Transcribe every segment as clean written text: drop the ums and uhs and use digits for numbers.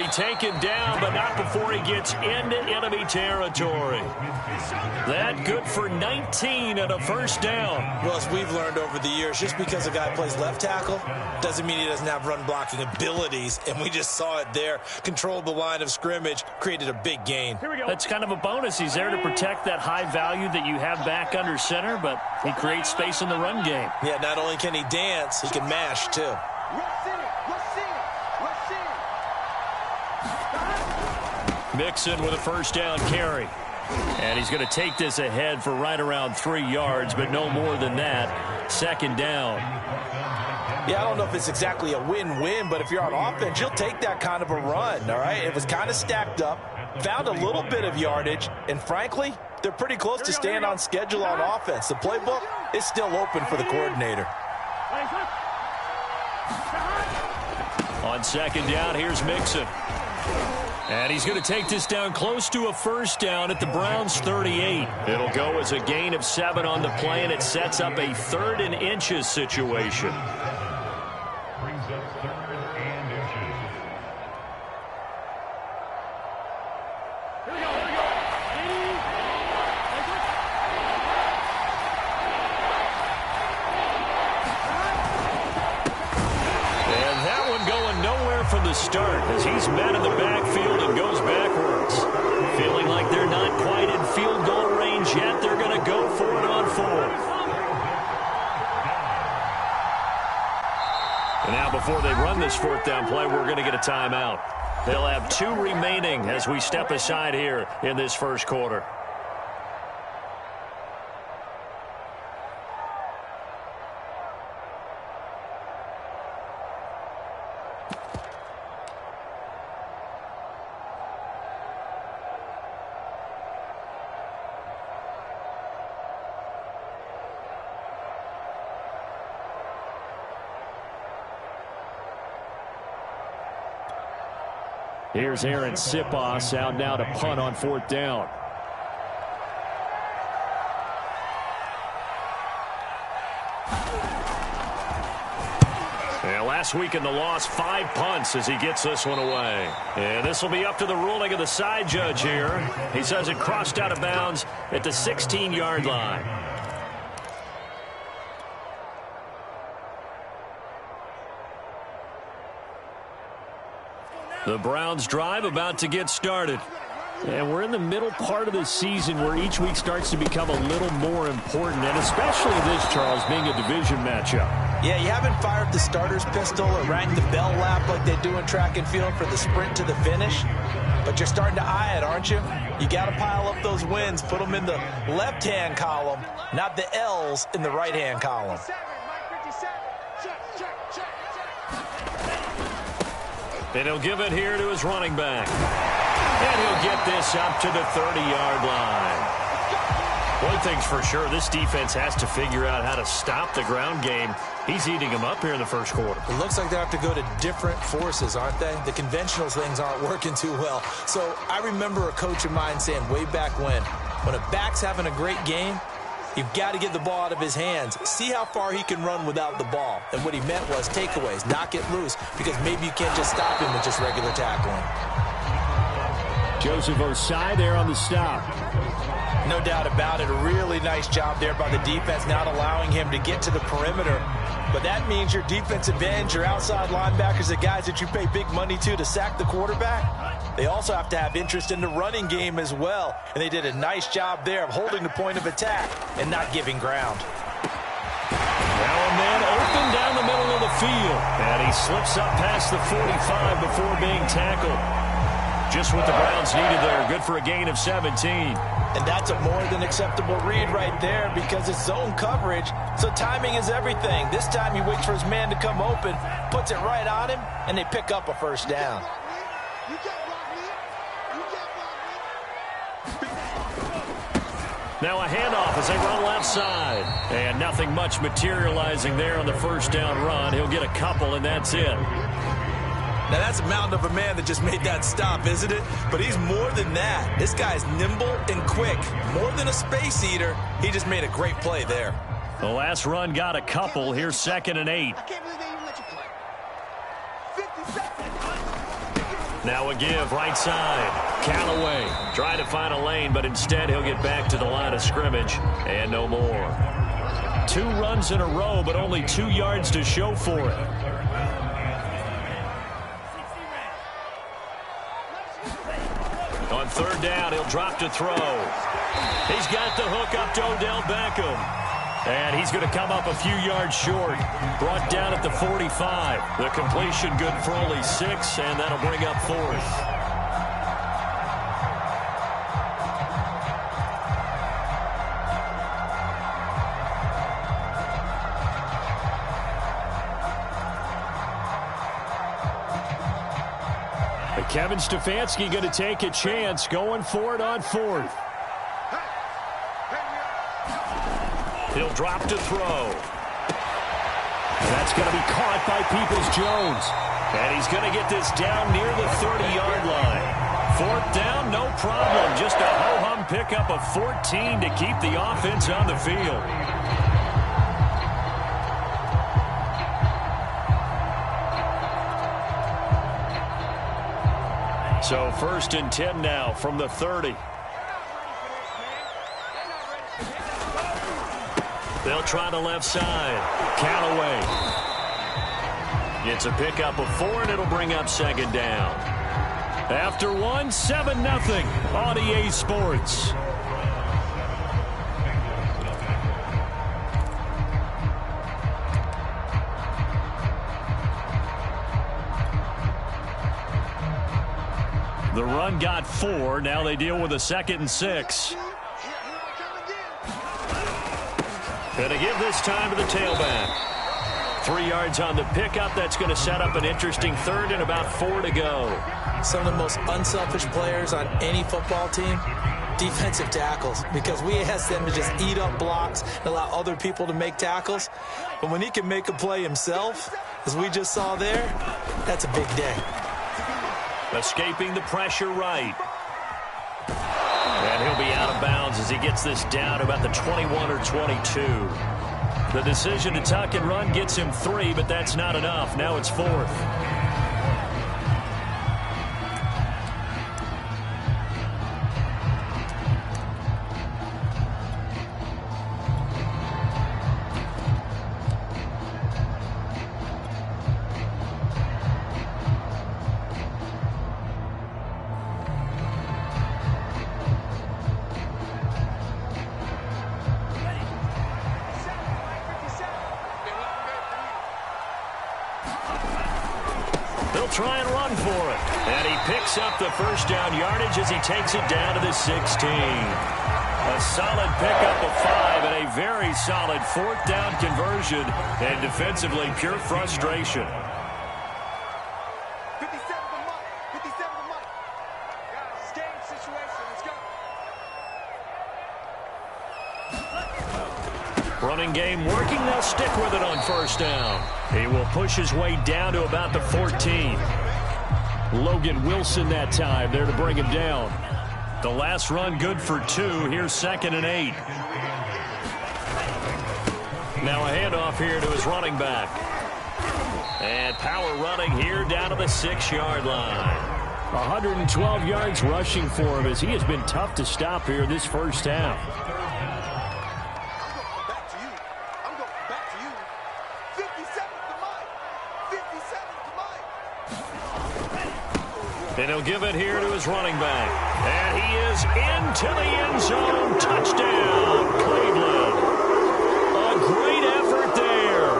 be taken down, but not before he gets into enemy territory. That good for 19 and a first down. Well, as we've learned over the years, just because a guy plays left tackle doesn't mean he doesn't have run blocking abilities, and we just saw it there. Controlled the line of scrimmage, created a big gain. That's kind of a bonus. He's there to protect that high value that you have back under center, but he creates space in the run game. Yeah, not only can he dance, he can mash, too. Mixon with a first down carry. And he's going to take this ahead for right around 3 yards, but no more than that. Second down. Yeah, I don't know if it's exactly a win-win, but if you're on offense, you'll take that kind of a run, all right? It was kind of stacked up, found a little bit of yardage, and frankly, they're pretty close to staying on schedule on offense. The playbook is still open for the coordinator. On second down, here's Mixon. And he's going to take this down close to a first down at the Browns' 38. It'll go as a gain of 7 on the play, and it sets up a 3rd and inches situation. Brings up 3rd and inches. And that one going nowhere from the start as he's met in the backfield and goes backwards. Feeling like they're not quite in field goal range yet. They're going to go for it on 4th. And now before they run this 4th down play, we're going to get a timeout. They'll have 2 remaining as we step aside here in this first quarter. Here's Aaron Sipos out now to punt on 4th down. And last week in the loss, 5 punts as he gets this one away. And this will be up to the ruling of the side judge here. He says it crossed out of bounds at the 16-yard line. The Browns drive about to get started. And we're in the middle part of the season where each week starts to become a little more important, and especially this, Charles, being a division matchup. Yeah, you haven't fired the starter's pistol or rang the bell lap like they do in track and field for the sprint to the finish, but you're starting to eye it, aren't you? You got to pile up those wins, put them in the left-hand column, not the L's in the right-hand column. And he'll give it here to his running back. And he'll get this up to the 30-yard line. One thing's for sure, this defense has to figure out how to stop the ground game. He's eating them up here in the first quarter. It looks like they have to go to different forces, aren't they? The conventional things aren't working too well. So I remember a coach of mine saying way back when a back's having a great game, you've got to get the ball out of his hands. See how far he can run without the ball. And what he meant was takeaways, knock it loose, because maybe you can't just stop him with just regular tackling. Joseph Osai there on the stop. No doubt about it. A really nice job there by the defense, not allowing him to get to the perimeter. But that means your defensive ends, your outside linebackers, the guys that you pay big money to sack the quarterback, they also have to have interest in the running game as well. And they did a nice job there of holding the point of attack and not giving ground. Now a man open down the middle of the field. And he slips up past the 45 before being tackled. Just what the Browns needed there. Good for a gain of 17. And that's a more than acceptable read right there because it's zone coverage, so timing is everything. This time he waits for his man to come open, puts it right on him, and they pick up a first down. Now a handoff as they run left side. And nothing much materializing there on the first down run. He'll get a couple, and that's it. Now, that's a mountain of a man that just made that stop, isn't it? But he's more than that. This guy's nimble and quick. More than a space eater, he just made a great play there. The last run got a couple. Here's 2nd and 8. I can't believe they even let you play. 50 seconds. Now a give right side. Callaway trying to find a lane, but instead he'll get back to the line of scrimmage and no more. 2 runs in a row, but only 2 yards to show for it. On 3rd down, he'll drop to throw. He's got the hook up to Odell Beckham. And he's going to come up a few yards short. Brought down at the 45. The completion good for only 6, and that'll bring up 4th. Kevin Stefanski going to take a chance, going for it on 4th. He'll drop to throw. That's going to be caught by Peoples-Jones. And he's going to get this down near the 30-yard line. 4th down, no problem. Just a ho-hum pickup of 14 to keep the offense on the field. So 1st and 10 now from the 30. They'll try the left side. Callaway. It's a pickup of 4, and it'll bring up 2nd down. After 1, 7-0 on EA Sports. The run got 4. Now they deal with a 2nd and 6. Gonna give this time to the tailback. 3 yards on the pickup. That's going to set up an interesting 3rd and about 4 to go. Some of the most unselfish players on any football team, defensive tackles, because we ask them to just eat up blocks and allow other people to make tackles. But when he can make a play himself, as we just saw there, that's a big day. Escaping the pressure right. And he'll be out of bounds as he gets this down about the 21 or 22. The decision to tuck and run gets him 3, but that's not enough. Now it's 4th. Try and run for it. And he picks up the 1st down yardage as he takes it down to the 16. A solid pickup of 5 and a very solid 4th down conversion. And defensively, pure frustration. 57 to Mike. 57 to Mike. Guys, it's game situation. Let's go. Running game working. They'll stick with it on 1st down. He will push his way down to about the 14. Logan Wilson that time there to bring him down. The last run good for 2. Here's 2nd and 8. Now a handoff here to his running back. And power running here down to the 6-yard line. 112 yards rushing for him as he has been tough to stop here this first half. And he'll give it here to his running back. And he is into the end zone. Touchdown, Cleveland. A great effort there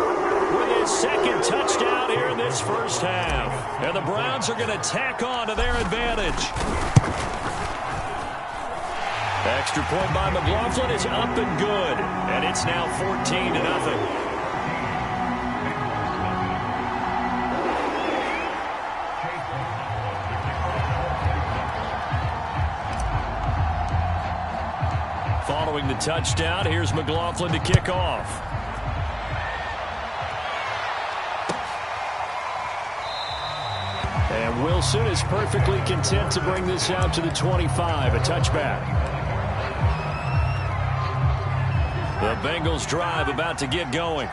with his 2nd touchdown here in this first half. And the Browns are going to tack on to their advantage. Extra point by McLaughlin is up and good. And it's now 14-0. Following the touchdown, here's McLaughlin to kick off. And Wilson is perfectly content to bring this out to the 25, a touchback. The Bengals drive about to get going.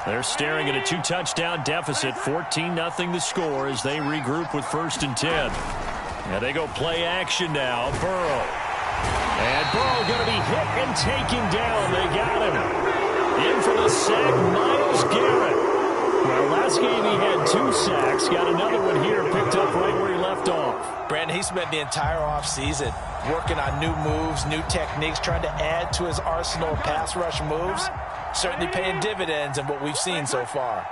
They're staring at a 2-touchdown deficit, 14-0 the score as they regroup with 1st and 10. And they go play action now. Burrow. And Burrow going to be hit and taken down. They got him. In for the sack, Myles Garrett. Well, last game he had 2 sacks. Got another one here, picked up right where he left off. Brandon, he spent the entire offseason working on new moves, new techniques, trying to add to his arsenal of pass rush moves. Certainly paying dividends in what we've seen so far.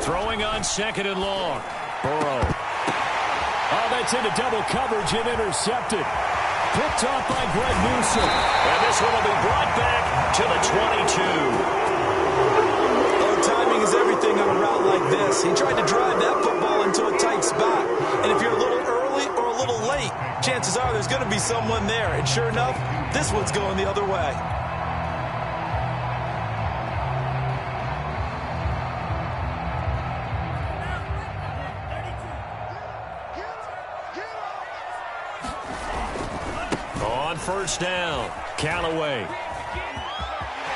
Throwing on 2nd and long. Burrow. Oh, that's into double coverage and intercepted. Picked off by Greg Newsome. And this one will be brought back to the 22. Timing is everything on a route like this. He tried to drive that football into a tight spot. And if you're a little early or a little late, chances are there's going to be someone there. And sure enough, this one's going the other way. On 1st down, Callaway.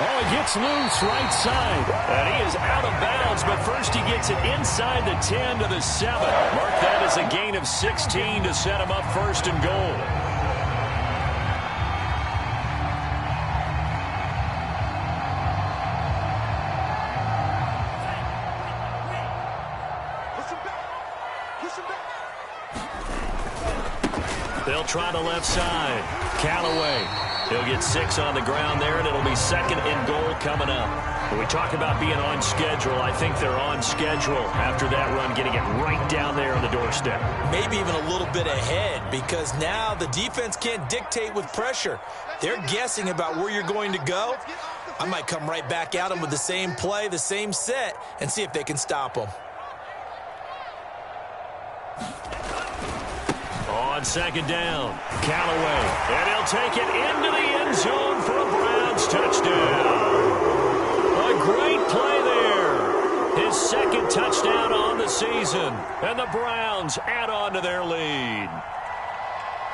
Oh, he gets loose right side. And he is out of bounds, but first he gets it inside the 10 to the 7. Mark that as a gain of 16 to set him up 1st and goal. They'll try the left side. Callaway. He'll get 6 on the ground there, and it'll be 2nd and goal coming up. When we talk about being on schedule, I think they're on schedule after that run, getting it right down there on the doorstep. Maybe even a little bit ahead, because now the defense can't dictate with pressure. They're guessing about where you're going to go. I might come right back at them with the same play, the same set, and see if they can stop them. On 2nd down, Callaway. And he'll take it into the end zone for a Browns touchdown. A great play there. His 2nd touchdown on the season. And the Browns add on to their lead.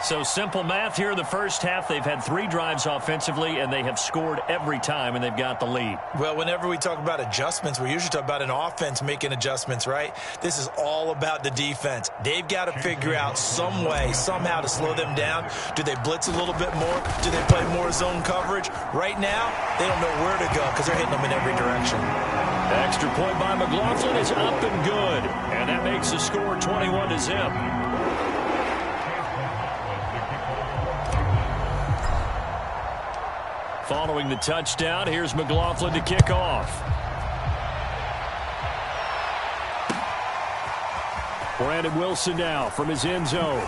So simple math here in the first half. They've had 3 drives offensively, and they have scored every time, and they've got the lead. Well, whenever we talk about adjustments, we usually talk about an offense making adjustments, right? This is all about the defense. They've got to figure out some way, somehow to slow them down. Do they blitz a little bit more? Do they play more zone coverage? Right now, they don't know where to go because they're hitting them in every direction. Extra point by McLaughlin is up and good, and that makes the score 21-0. Following the touchdown, here's McLaughlin to kick off. Brandon Wilson now from his end zone.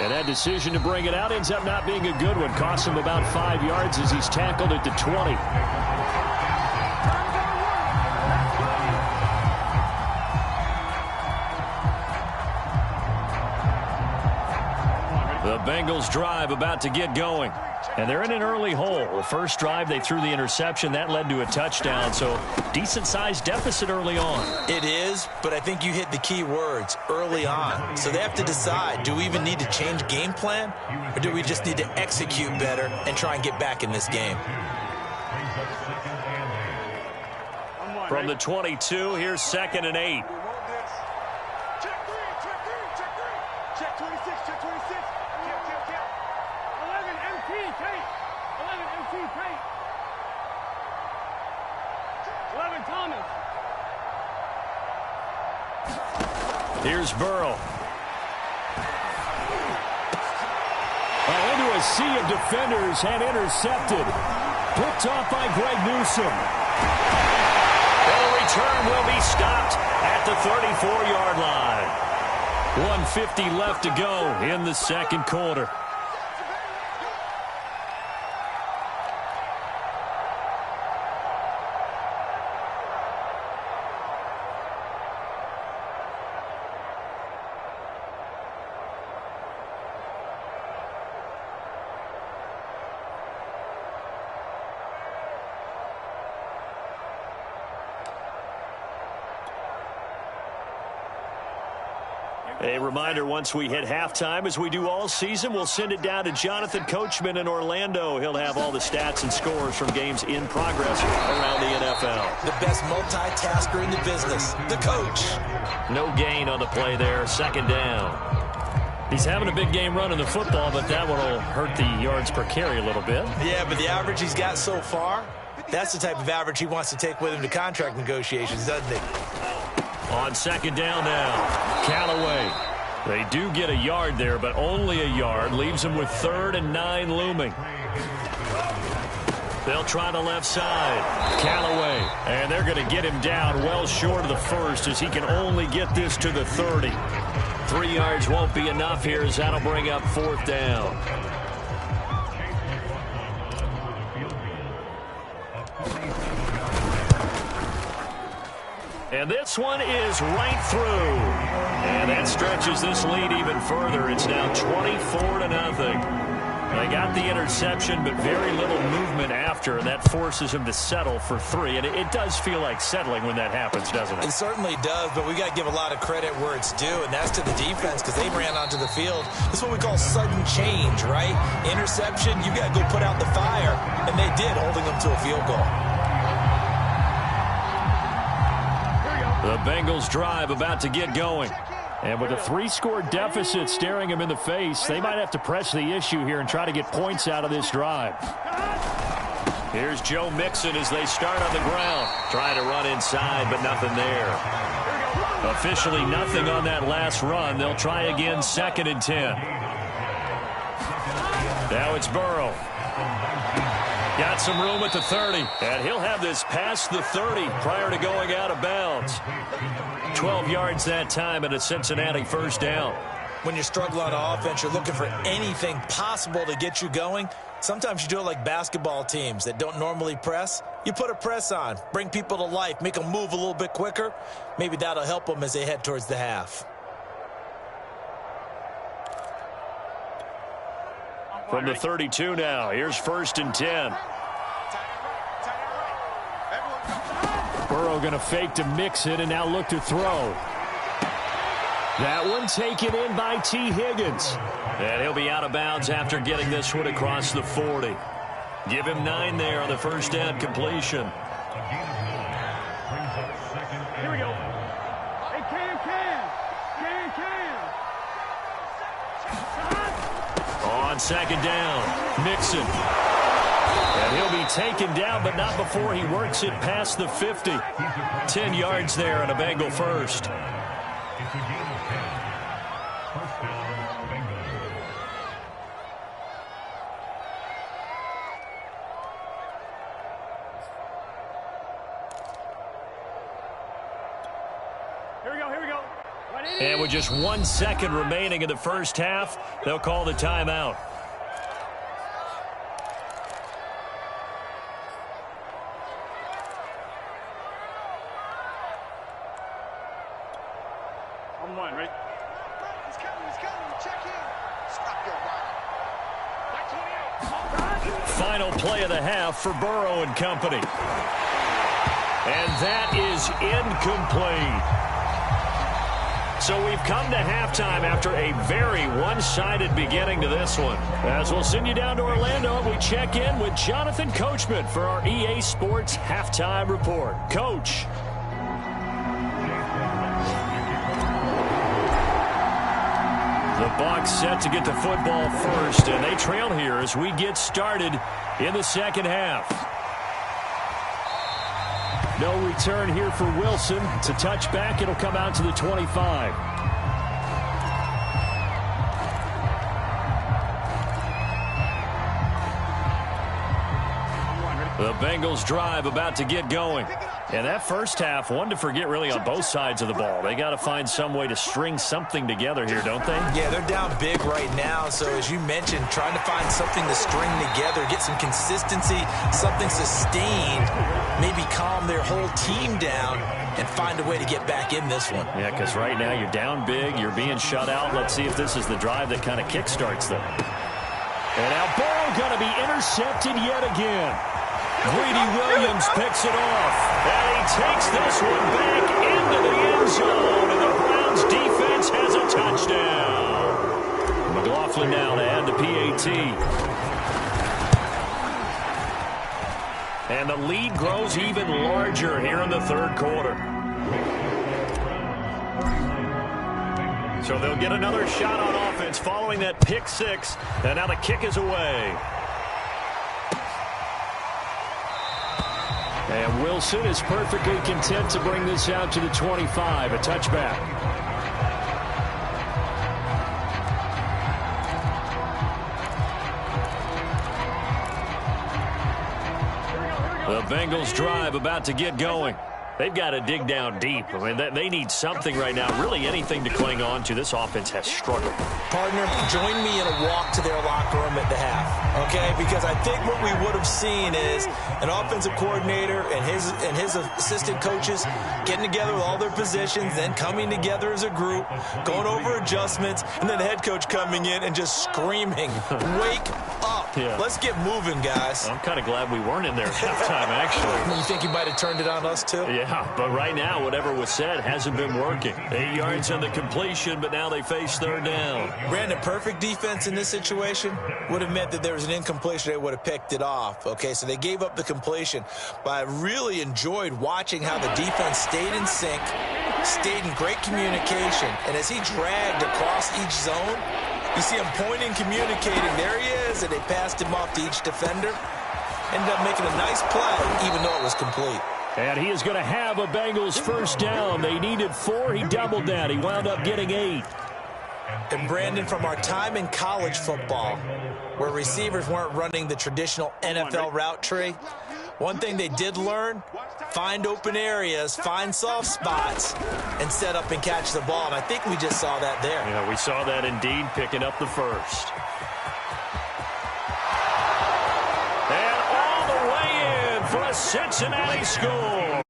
And that decision to bring it out ends up not being a good one. Costs him about 5 yards as he's tackled at the 20. The Bengals drive about to get going. And they're in an early hole. The first drive, they threw the interception. That led to a touchdown, so decent-sized deficit early on. It is, but I think you hit the key words, early on. So they have to decide, do we even need to change game plan, or do we just need to execute better and try and get back in this game? From the 22, here's 2nd and 8. Check 26, check 26. Count. 11 MT, Kate. 11 MT, Kate. 11 Thomas. Here's Burrow. Into a sea of defenders and intercepted. Picked off by Greg Newsome. The return will be stopped at the 34-yard line. 1:50 left to go in the 2nd quarter. A reminder, once we hit halftime, as we do all season, we'll send it down to Jonathan Coachman in Orlando. He'll have all the stats and scores from games in progress around the NFL. The best multitasker in the business, the coach. No gain on the play there, second down. He's having a big game running the football, but that one will hurt the yards per carry a little bit. Yeah, but the average he's got so far, that's the type of average he wants to take with him to contract negotiations, doesn't he? On second down now, Callaway. They do get a yard there, but only a yard. Leaves them with 3rd and 9 looming. They'll try the left side. Callaway. And they're going to get him down well short of the first as he can only get this to the 30. 3 yards won't be enough here as that'll bring up 4th down. And this one is right through. And that stretches this lead even further. It's now 24-0. They got the interception, but very little movement after, and that forces him to settle for 3. And it does feel like settling when that happens, doesn't it? It certainly does, but we got to give a lot of credit where it's due, and that's to the defense because they ran onto the field. This is what we call sudden change, right? Interception, you got to go put out the fire, and they did, holding them to a field goal. The Bengals drive about to get going. And with a 3-score deficit staring them in the face, they might have to press the issue here and try to get points out of this drive. Here's Joe Mixon as they start on the ground. Trying to run inside, but nothing there. Officially nothing on that last run. They'll try again, 2nd and 10. Now it's Burrow. Got some room at the 30, and he'll have this past the 30 prior to going out of bounds. 12 yards that time and a Cincinnati 1st down. When you're struggling on offense, you're looking for anything possible to get you going. Sometimes you do it like basketball teams that don't normally press. You put a press on, bring people to life, make them move a little bit quicker. Maybe that'll help them as they head towards the half. From the 32 now, here's 1st and 10. Burrow going to fake to mix it and now look to throw. That one taken in by T. Higgins. And he'll be out of bounds after getting this one across the 40. Give him 9 there on the 1st down completion. Here we go. Hey, Cam. On 2nd down, Mixon. And he'll be taken down, but not before he works it past the 50. 10 yards there and a Bengal 1st. It's a game of 10. 1st down, Bengals. Here we go. And with just 1 second remaining in the first half, they'll call the timeout. I'm one, right? He's coming. Check in. Stop your run. Final play of the half for Burrow and company. And that is incomplete. So we've come to halftime after a very one-sided beginning to this one. As we'll send you down to Orlando, we check in with Jonathan Coachman for our EA Sports Halftime Report. Coach. The Bucs set to get the football first, and they trail here as we get started in the second half. No return here for Wilson. It's a touchback. It'll come out to the 25. The Bengals drive about to get going. And that first half, one to forget really on both sides of the ball. They got to find some way to string something together here, don't they? Yeah, they're down big right now. So as you mentioned, trying to find something to string together, get some consistency, something sustained, maybe calm their whole team down and find a way to get back in this one. Yeah, because right now you're down big, you're being shut out. Let's see if this is the drive that kind of kickstarts them. And now Burrow going to be intercepted yet again. Greedy Williams picks it off, and he takes this one back into the end zone, and the Browns defense has a touchdown. Cleveland now to add the PAT. And the lead grows even larger here in the third quarter. So they'll get another shot on offense following that pick six. And now the kick is away. And Wilson is perfectly content to bring this out to the 25, a touchback. The Bengals drive about to get going. They've got to dig down deep. I mean, they need something right now, really anything to cling on to. This offense has struggled. Partner, join me in a walk to their locker room at the half, okay? Because I think what we would have seen is an offensive coordinator and his assistant coaches getting together with all their positions, then coming together as a group, going over adjustments, and then the head coach coming in and just screaming, wake up. Yeah. Let's get moving, guys. I'm kind of glad we weren't in there at halftime, actually. You think he might have turned it on us, too? Yeah, but right now, whatever was said hasn't been working. 8 yards on the completion, but now they face third down. Brandon, perfect defense in this situation would have meant that there was an incompletion. They would have picked it off. Okay, so they gave up the completion. But I really enjoyed watching how the defense stayed in sync, stayed in great communication. And as he dragged across each zone, you see him pointing, communicating. There he is, and they passed him off to each defender. Ended up making a nice play, even though it was complete. And he is going to have a Bengals first down. They needed 4. He doubled that. He wound up getting 8. And Brandon, from our time in college football, where receivers weren't running the traditional NFL route tree, one thing they did learn, find open areas, find soft spots, and set up and catch the ball. And I think we just saw that there. Yeah, we saw that indeed, picking up the first. And all the way in for a Cincinnati score.